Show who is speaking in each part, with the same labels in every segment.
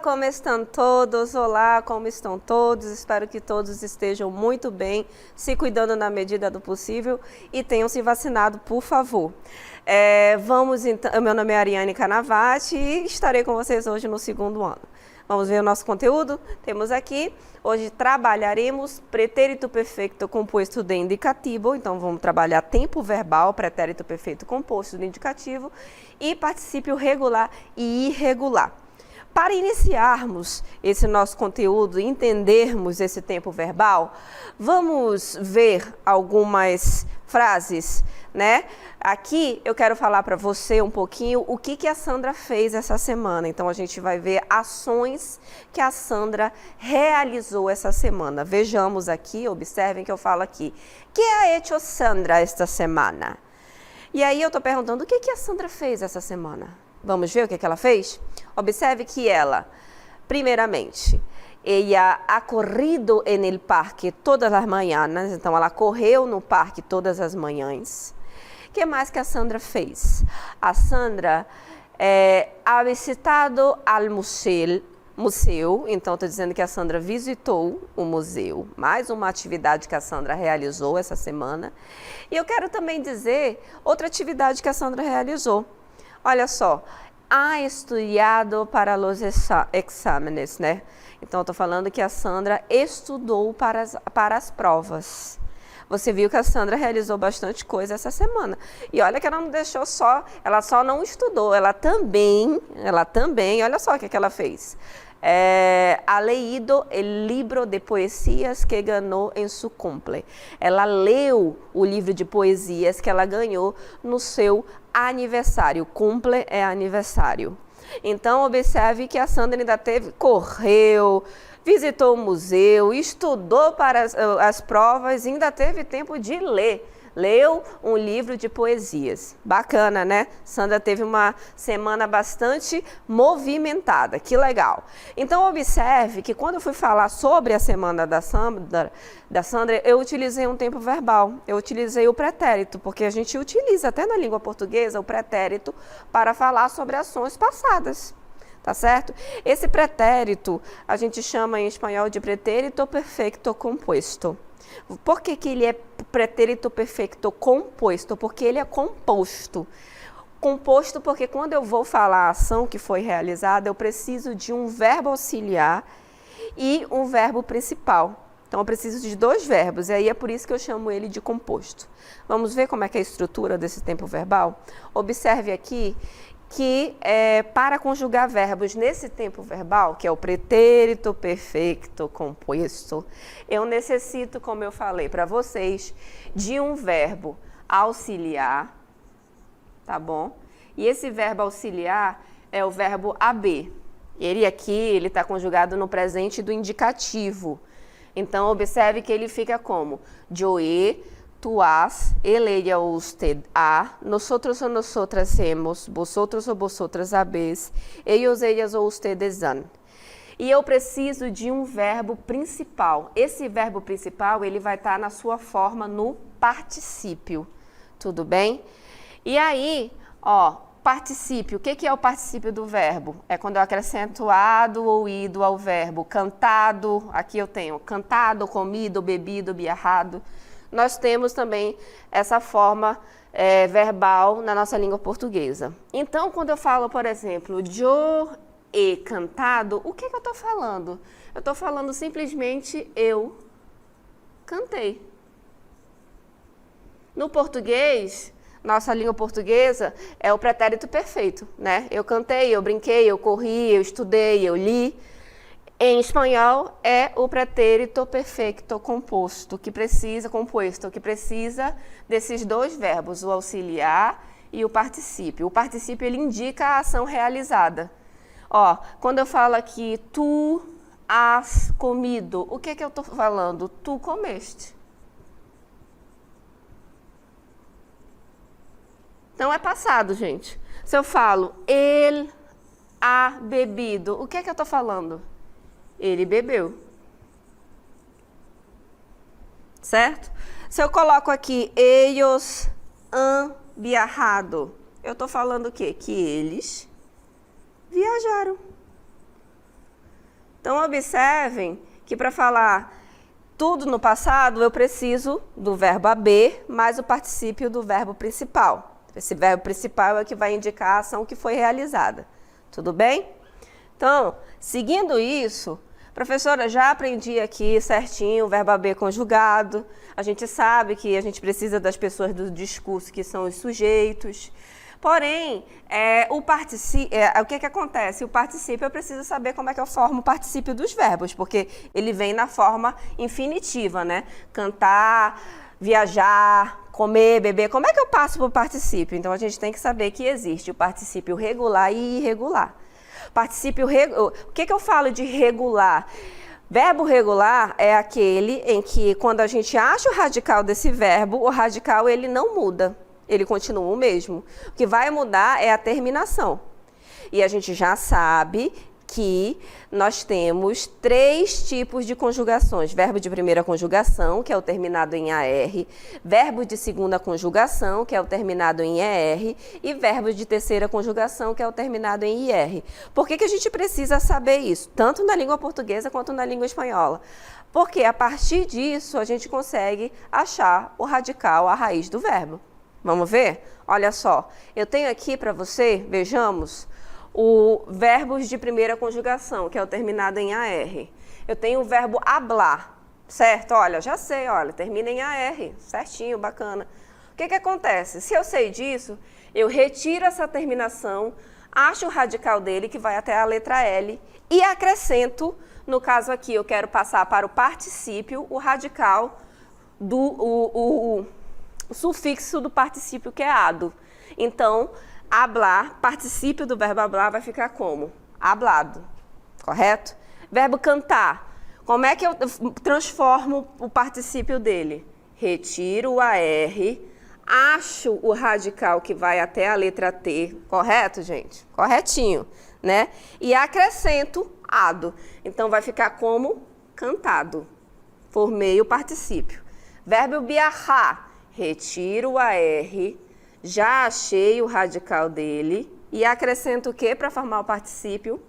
Speaker 1: como estão todos? Olá, como estão todos? Espero que todos estejam muito bem, se cuidando na medida do possível e tenham se vacinado, por favor. Vamos então, meu nome é Ariane Canavati e estarei com vocês hoje no segundo ano. Vamos ver o nosso conteúdo? Temos aqui, hoje trabalharemos pretérito perfeito composto de indicativo, então vamos trabalhar tempo verbal, pretérito perfeito composto de indicativo e particípio regular e irregular. Para iniciarmos esse nosso conteúdo e entendermos esse tempo verbal, vamos ver algumas frases, né? Aqui eu quero falar para você um pouquinho o que a Sandra fez essa semana. Então a gente vai ver ações que a Sandra realizou essa semana. Vejamos aqui, observem que eu falo aqui. Que ha hecho Sandra esta semana? E aí eu estou perguntando o que a Sandra fez essa semana? Vamos ver o que ela fez? Observe que ela, primeiramente, ella ha corrido en el parque todas as manhãs, então ela correu no parque todas as manhãs. O que mais que a Sandra fez? A Sandra ha visitado al museu, então estou dizendo que a Sandra visitou o museu, mais uma atividade que a Sandra realizou essa semana. E eu quero também dizer outra atividade que a Sandra realizou. Olha só, ha estudado para os exames, né? Então, eu estou falando que a Sandra estudou para as provas. Você viu que a Sandra realizou bastante coisa essa semana. E olha que ela não deixou só, ela só não estudou, ela também, olha só o que ela fez. Ha leído el libro de poesias que ganhou em su cumple. Ela leu o livro de poesias que ela ganhou no seu aniversário. Cumple é aniversário. Então, observe que a Sandra ainda correu, visitou o museu, estudou para as provas e ainda teve tempo de ler. Leu um livro de poesias. Bacana, né? Sandra teve uma semana bastante movimentada. Que legal. Então, observe que quando eu fui falar sobre a semana da Sandra, eu utilizei um tempo verbal. Eu utilizei o pretérito, porque a gente utiliza até na língua portuguesa o pretérito para falar sobre ações passadas. Tá certo? Esse pretérito a gente chama em espanhol de pretérito perfeito composto. Por que ele é pretérito perfeito composto? Porque ele é composto. Composto porque quando eu vou falar a ação que foi realizada, eu preciso de um verbo auxiliar e um verbo principal. Então, eu preciso de dois verbos, e aí é por isso que eu chamo ele de composto. Vamos ver como é que é a estrutura desse tempo verbal? Observe aqui que para conjugar verbos nesse tempo verbal, que é o pretérito perfeito composto, eu necessito, como eu falei para vocês, de um verbo auxiliar, tá bom? E esse verbo auxiliar é o verbo haber. Ele aqui, ele está conjugado no presente do indicativo. Então, observe que ele fica como? Yo he, tú has, él, ella o usted ha, nosotros o nosotras hemos, vosotros o vosotras habéis, ellos, ellas ou ustedes han. E eu preciso de um verbo principal. Esse verbo principal, ele vai estar na sua forma no particípio. Tudo bem? E aí, ó, particípio. O que é o particípio do verbo? É quando eu acrescento ado ou ido ao verbo. Cantado, aqui eu tenho cantado, comido, bebido, viajado. Nós temos também essa forma verbal na nossa língua portuguesa. Então, quando eu falo, por exemplo, yo he cantado, o que eu estou falando? Eu estou falando simplesmente eu cantei. No português, nossa língua portuguesa é o pretérito perfeito, né? Eu cantei, eu brinquei, eu corri, eu estudei, eu li. Em espanhol é o pretérito perfeito composto, que precisa desses dois verbos, o auxiliar e o particípio. O particípio ele indica a ação realizada. Ó, quando eu falo aqui, tu has comido, o que eu estou falando? Tu comeste. Não é passado, gente. Se eu falo, ele ha bebido, o que eu estou falando? Ele bebeu. Certo? Se eu coloco aqui, ellos han viajado, eu estou falando o quê? Que eles viajaram. Então, observem que para falar tudo no passado, eu preciso do verbo haver mais o particípio do verbo principal. Esse verbo principal é o que vai indicar a ação que foi realizada. Tudo bem? Então, seguindo isso, professora, já aprendi aqui certinho o verbo haver conjugado. A gente sabe que a gente precisa das pessoas do discurso, que são os sujeitos. Porém, o que acontece? O particípio, eu preciso saber como é que eu formo o particípio dos verbos, porque ele vem na forma infinitiva, né? Cantar, viajar, comer, beber. Como é que eu passo para o particípio? Então, a gente tem que saber que existe o particípio regular e irregular. O que eu falo de regular? Verbo regular é aquele em que, quando a gente acha o radical desse verbo, o radical ele não muda. Ele continua o mesmo. O que vai mudar é a terminação. E a gente já sabe que nós temos 3 tipos de conjugações. Verbo de primeira conjugação, que é o terminado em AR. Verbo de segunda conjugação, que é o terminado em ER. E verbo de terceira conjugação, que é o terminado em IR. Por que a gente precisa saber isso? Tanto na língua portuguesa quanto na língua espanhola. Porque a partir disso a gente consegue achar o radical, a raiz do verbo. Vamos ver? Olha só, eu tenho aqui para você, vejamos, o verbos de primeira conjugação, que é o terminado em AR. Eu tenho o verbo hablar, certo? Olha, já sei, olha, termina em AR, certinho, bacana. O que acontece? Se eu sei disso, eu retiro essa terminação, acho o radical dele, que vai até a letra L, e acrescento, no caso aqui, eu quero passar para o particípio, o radical o sufixo do particípio, que é ado. Então, hablar, particípio do verbo hablar vai ficar como? Hablado, correto? Verbo cantar, como é que eu transformo o particípio dele? Retiro o AR, acho o radical que vai até a letra T, correto, gente? Corretinho, né? E acrescento ado. Então, vai ficar como cantado. Formei o particípio. Verbo viajar, retiro o AR, já achei o radical dele e acrescento o que para formar o particípio?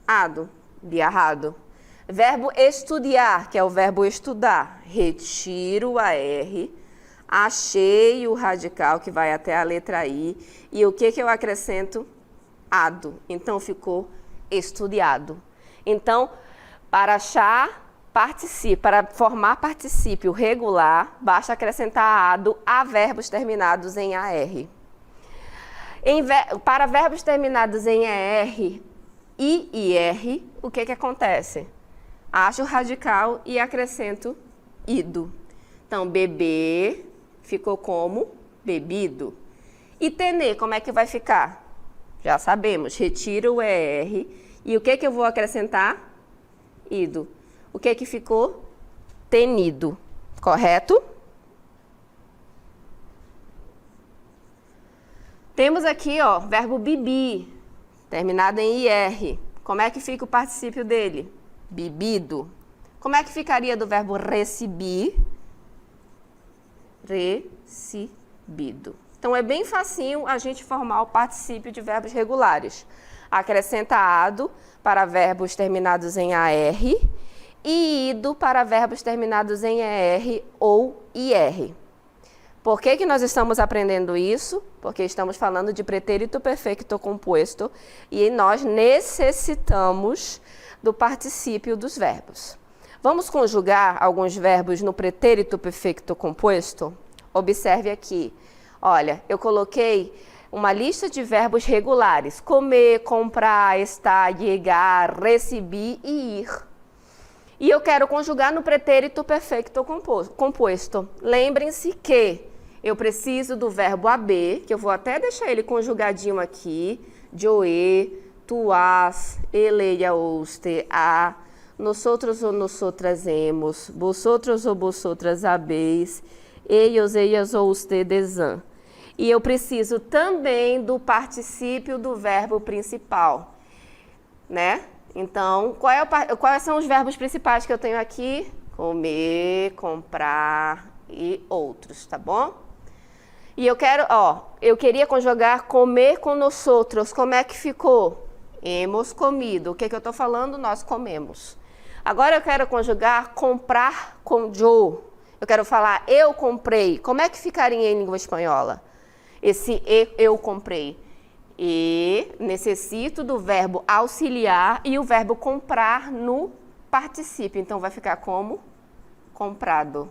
Speaker 1: Ado, viajado. Verbo estudar, que é o verbo estudar, retiro o AR, achei o radical que vai até a letra I e o que eu acrescento? Ado. Então, ficou estudiado. Então, para achar para formar particípio regular, basta acrescentar ado a verbos terminados em AR. Para verbos terminados em ER e IR, o que acontece? Acho o radical e acrescento ido. Então, beber ficou como bebido. E tener, como é que vai ficar? Já sabemos, retiro o ER e o que eu vou acrescentar? Ido. O que ficou? Tenido, correto? Temos aqui, ó, verbo bebi, terminado em IR. Como é que fica o particípio dele? Bebido. Como é que ficaria do verbo recebi? Recebido. Então, é bem facinho a gente formar o particípio de verbos regulares. Acrescenta ado para verbos terminados em AR e ido para verbos terminados em ER ou IR. Por que nós estamos aprendendo isso? Porque estamos falando de pretérito perfeito composto e nós necessitamos do particípio dos verbos. Vamos conjugar alguns verbos no pretérito perfeito composto? Observe aqui. Olha, eu coloquei uma lista de verbos regulares. Comer, comprar, estar, chegar, receber e ir. E eu quero conjugar no pretérito perfeito composto. Lembrem-se que eu preciso do verbo haber, que eu vou até deixar ele conjugadinho aqui. Joe, tu has, ele, oste, a, nosotros ou nosotras hemos, vosotros ou vosotras habeis, ellos, ellas ou ustedes han. E eu preciso também do particípio do verbo principal, né? Então, quais são os verbos principais que eu tenho aqui? Comer, comprar e outros, tá bom? E eu queria conjugar comer com nós outros. Como é que ficou? Hemos comido. O que eu estou falando? Nós comemos. Agora eu quero conjugar comprar com yo. Eu quero falar eu comprei. Como é que ficaria em língua espanhola? Esse eu comprei. E necessito do verbo auxiliar e o verbo comprar no particípio. Então vai ficar como? Comprado.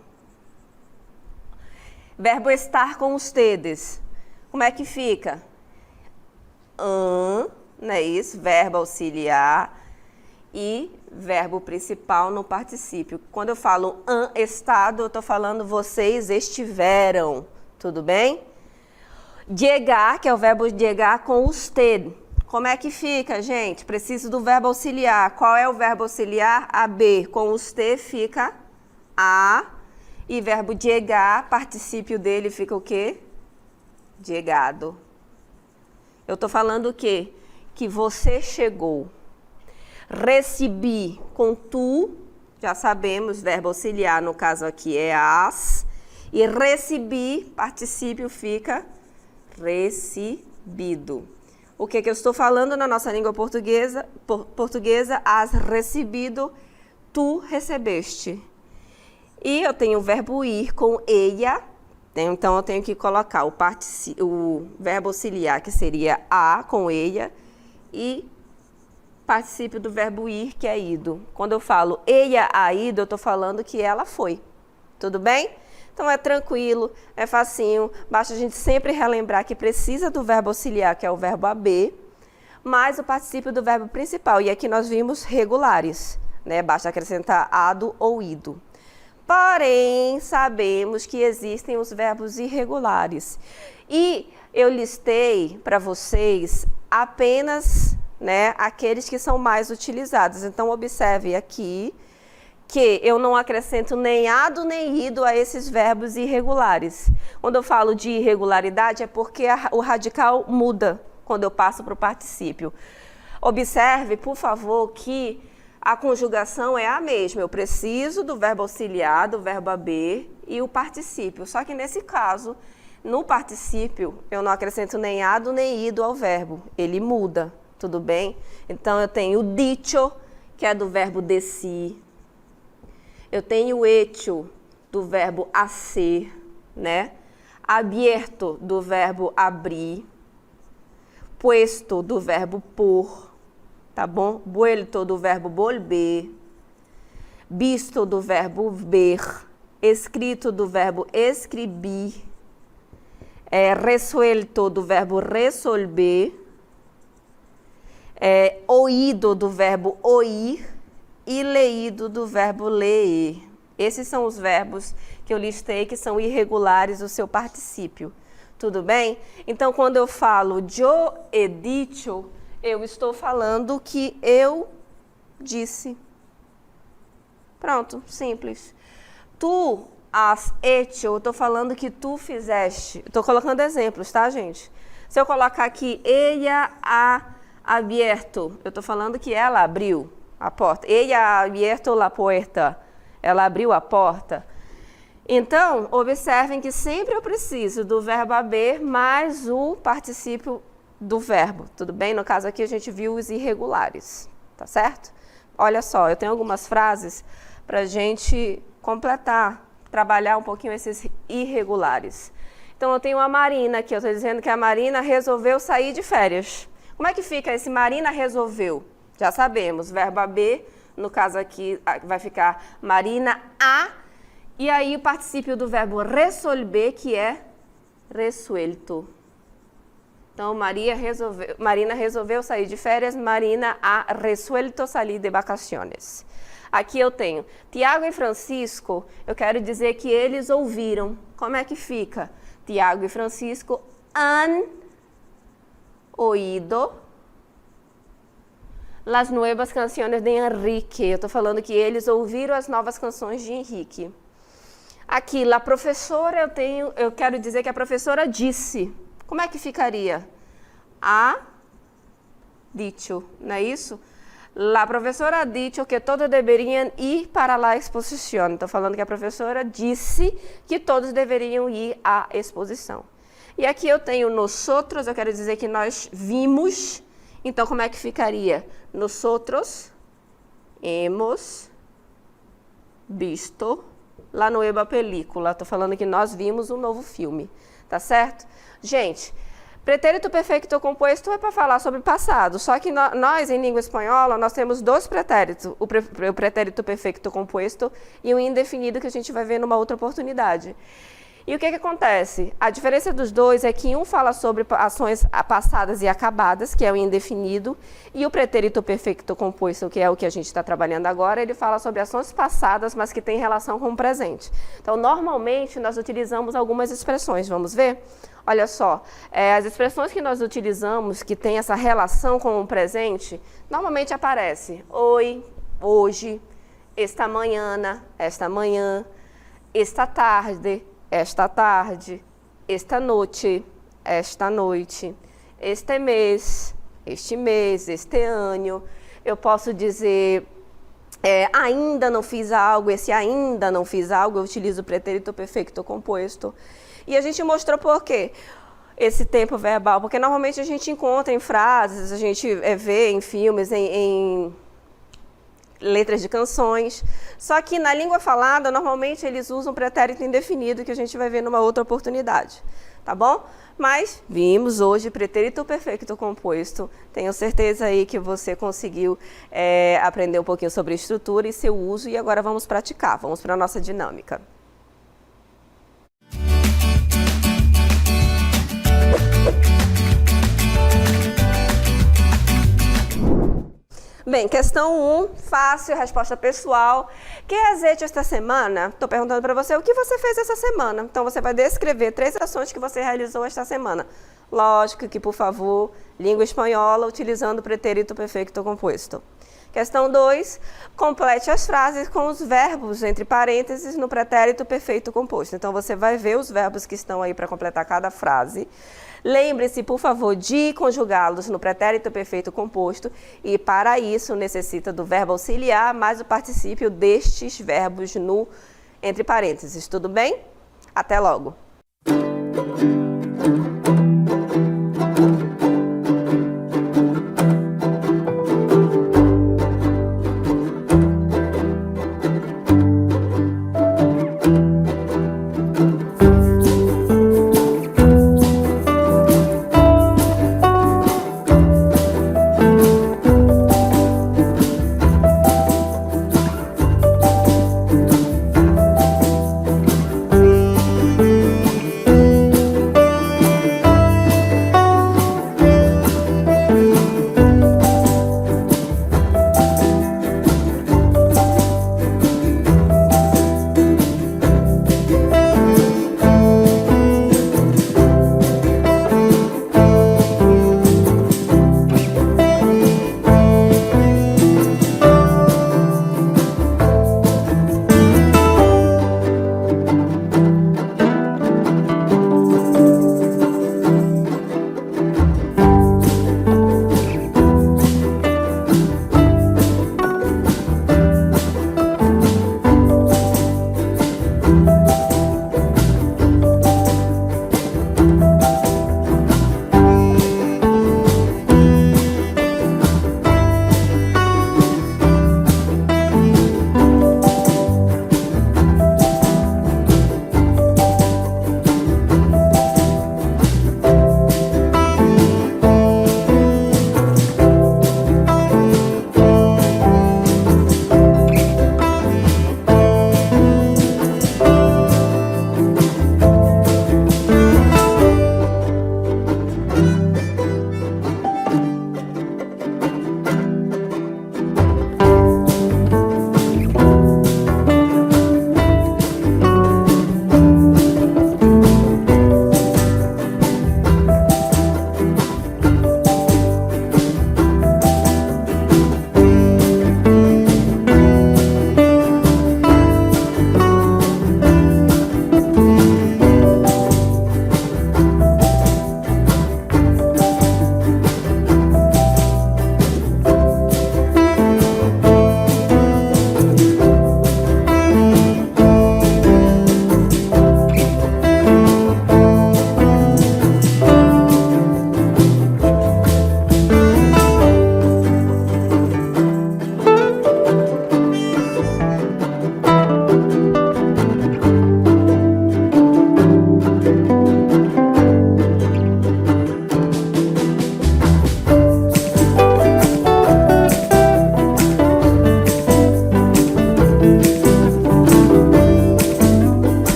Speaker 1: Verbo estar com ustedes. Como é que fica? Não é isso? Verbo auxiliar e verbo principal no particípio. Quando eu falo estado, eu estou falando vocês estiveram. Tudo bem? Llegar, que é o verbo llegar com usted. Como é que fica, gente? Preciso do verbo auxiliar. Qual é o verbo auxiliar? AB. Com usted fica a. E verbo llegar, particípio dele fica o quê? Llegado. Eu estou falando o quê? Que você chegou. Recebi com tu, já sabemos, verbo auxiliar no caso aqui é as. E recebi, particípio fica recebido. O que eu estou falando na nossa língua portuguesa? Has recebido, tu recebeste. E eu tenho o verbo ir com ella, então eu tenho que colocar o verbo auxiliar, que seria a com ella, e particípio do verbo ir, que é ido. Quando eu falo ella ha ido, eu estou falando que ela foi. Tudo bem? Então é tranquilo, é facinho, basta a gente sempre relembrar que precisa do verbo auxiliar, que é o verbo haber, mais o particípio do verbo principal. E aqui nós vimos regulares, né? Basta acrescentar ado ou ido. Porém, sabemos que existem os verbos irregulares. E eu listei para vocês apenas, né, aqueles que são mais utilizados. Então, observe aqui que eu não acrescento nem ado nem ido a esses verbos irregulares. Quando eu falo de irregularidade, é porque o radical muda quando eu passo para o particípio. Observe, por favor, que a conjugação é a mesma. Eu preciso do verbo auxiliar, do verbo haber e o particípio. Só que nesse caso, no particípio, eu não acrescento nem ado nem ido ao verbo. Ele muda, tudo bem? Então, eu tenho o dicho, que é do verbo decir. Eu tenho o hecho, do verbo hacer, né? Abierto, do verbo abrir. Puesto, do verbo pôr. Tá bom? Vuelto do verbo volver, visto do verbo ver, escrito do verbo escrever, resuelto do verbo resolver, oído do verbo oír e leído do verbo ler. Esses são os verbos que eu listei que são irregulares do seu particípio. Tudo bem? Então, quando eu falo yo he dicho, eu estou falando que eu disse. Pronto, simples. Tu has hecho, eu estou falando que tu fizeste. Estou colocando exemplos, tá, gente? Se eu colocar aqui, ella ha abierto, eu estou falando que ela abriu a porta. Ella ha abierto la puerta. Ela abriu a porta. Então, observem que sempre eu preciso do verbo haber mais o particípio do verbo, tudo bem? No caso aqui a gente viu os irregulares, tá certo? Olha só, eu tenho algumas frases para a gente completar, trabalhar um pouquinho esses irregulares. Então eu tenho a Marina aqui, eu estou dizendo que a Marina resolveu sair de férias. Como é que fica esse Marina resolveu? Já sabemos, verbo haber, no caso aqui vai ficar Marina a, e aí o particípio do verbo resolver, que é resuelto. Então, Marina resolveu sair de férias, Marina ha resuelto salir de vacaciones. Aqui eu tenho Tiago e Francisco, eu quero dizer que eles ouviram. Como é que fica? Tiago e Francisco han oído las nuevas canciones de Henrique. Eu estou falando que eles ouviram as novas canções de Henrique. Aqui, la professora, eu quero dizer que a professora disse. Como é que ficaria? Ha dicho, não é isso? La professora ha dicho que todos deveriam ir para la exposición. Estou falando que a professora disse que todos deveriam ir à exposição. E aqui eu tenho nosotros, eu quero dizer que nós vimos, Então, como é que ficaria? Nosotros hemos visto la nueva película. Tô falando que nós vimos um novo filme, tá certo? Gente, pretérito perfeito composto é para falar sobre passado, só que nós, em língua espanhola, nós temos dois pretéritos, o pretérito perfeito composto e o indefinido, que a gente vai ver numa outra oportunidade. E o que acontece? A diferença dos dois é que um fala sobre ações passadas e acabadas, que é o indefinido, e o pretérito perfeito composto, que é o que a gente está trabalhando agora, ele fala sobre ações passadas, mas que tem relação com o presente. Então, normalmente, nós utilizamos algumas expressões, vamos ver? Olha só, as expressões que nós utilizamos, que tem essa relação com o presente, normalmente aparece hoy, hoje, esta manhã, esta tarde, esta tarde, esta noite, este mês, este ano. Eu posso dizer, ainda não fiz algo, esse ainda não fiz algo, eu utilizo o pretérito perfeito composto. E a gente mostrou por quê esse tempo verbal, porque normalmente a gente encontra em frases, a gente vê em filmes, em letras de canções, só que na língua falada, normalmente eles usam pretérito indefinido, que a gente vai ver numa outra oportunidade, tá bom? Mas vimos hoje pretérito perfeito composto, tenho certeza aí que você conseguiu aprender um pouquinho sobre a estrutura e seu uso, e agora vamos praticar, vamos para a nossa dinâmica. Bem, questão 1, fácil, resposta pessoal. Que azeite esta semana? Estou perguntando para você o que você fez essa semana. Então, você vai descrever 3 ações que você realizou esta semana. Lógico que, por favor, língua espanhola, utilizando o pretérito perfeito composto. Questão 2, complete as frases com os verbos, entre parênteses, no pretérito perfeito composto. Então, você vai ver os verbos que estão aí para completar cada frase. Lembre-se, por favor, de conjugá-los no pretérito perfeito composto e, para isso, necessita do verbo auxiliar mais o particípio destes verbos no entre parênteses. Tudo bem? Até logo!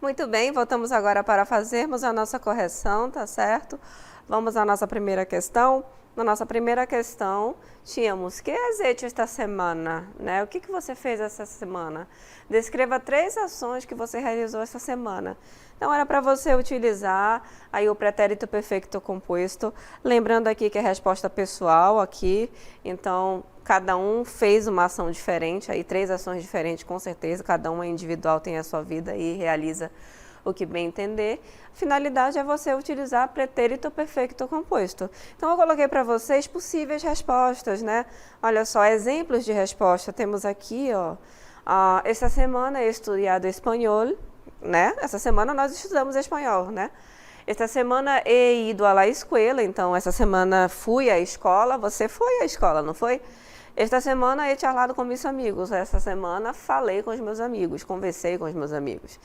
Speaker 1: Muito bem, voltamos agora para fazermos a nossa correção, tá certo? Vamos à nossa primeira questão. Na nossa primeira questão, tínhamos que has hecho esta semana, né? O que você fez essa semana? Descreva 3 ações que você realizou essa semana. Então, era para você utilizar aí o pretérito perfeito composto, lembrando aqui que é resposta pessoal aqui, então cada um fez uma ação diferente, aí 3 ações diferentes com certeza, cada uma individual tem a sua vida e realiza o que bem entender. A finalidade é você utilizar pretérito perfeito composto. Então, eu coloquei para vocês possíveis respostas, né? Olha só, exemplos de resposta. Temos aqui, ó, esta semana he estudado espanhol, né? Essa semana nós estudamos espanhol, né? Esta semana he ido à la escuela, então essa semana fui à escola, você foi à escola, não foi? Esta semana he charlado com meus amigos, essa semana falei com os meus amigos, conversei com os meus amigos.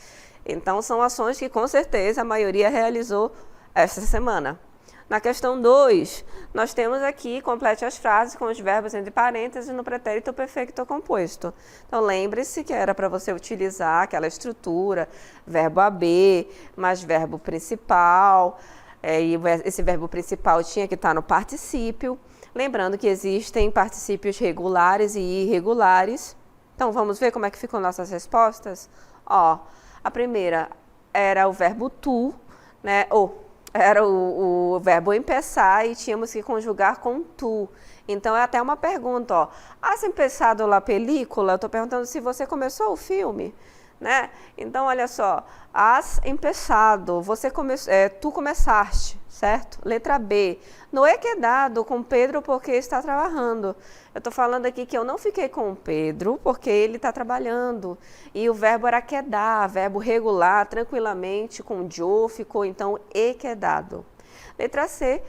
Speaker 1: Então, são ações que com certeza a maioria realizou esta semana. Na questão 2, nós temos aqui, complete as frases com os verbos entre parênteses no pretérito perfeito composto. Então, lembre-se que era para você utilizar aquela estrutura, verbo haber, mais verbo principal, e esse verbo principal tinha que estar no particípio. Lembrando que existem particípios regulares e irregulares. Então, vamos ver como é que ficam nossas respostas? Ó, a primeira era o verbo tu, né? Era o verbo empezar e tínhamos que conjugar com tu. Então, é até uma pergunta, ó. Has empezado la película? Eu estou perguntando se você começou o filme, né? Então, olha só. Has empezado, tu começaste, certo? Letra B. No he quedado com Pedro porque está trabalhando. Eu estou falando aqui que eu não fiquei com o Pedro porque ele está trabalhando. E o verbo era quedar, verbo regular, tranquilamente, com yo, ficou então he quedado. Letra C.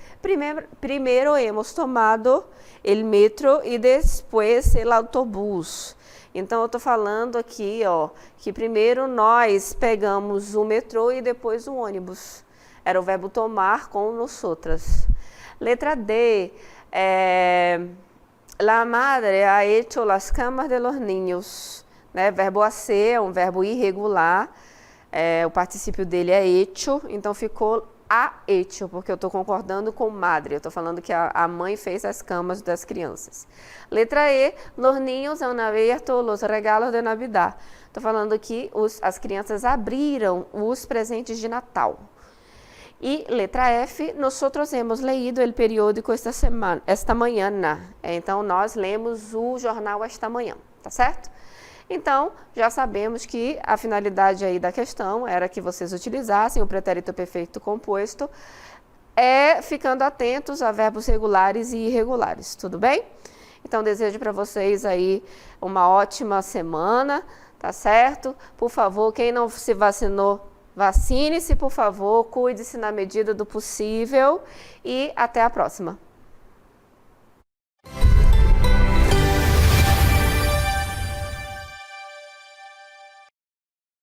Speaker 1: Primeiro hemos tomado el metro e depois el autobús. Então, eu estou falando aqui, ó, que primeiro nós pegamos o metrô e depois o ônibus. Era o verbo tomar com nosotras. Letra D. La madre ha hecho las camas de los niños. Né? Verbo hacer é um verbo irregular. O particípio dele é hecho, então ficou ha hecho, porque eu estou concordando com madre. Eu estou falando que a mãe fez as camas das crianças. Letra E. Los niños han abierto los regalos de Navidad. Estou falando que as crianças abriram os presentes de Natal. E letra F, nosotros hemos leído el periódico esta manhã. Então, nós lemos o jornal esta manhã, tá certo? Então, já sabemos que a finalidade aí da questão era que vocês utilizassem o pretérito perfeito composto, ficando atentos a verbos regulares e irregulares, tudo bem? Então, desejo para vocês aí uma ótima semana, tá certo? Por favor, quem não se vacinou, vacine-se, por favor, cuide-se na medida do possível e até a próxima.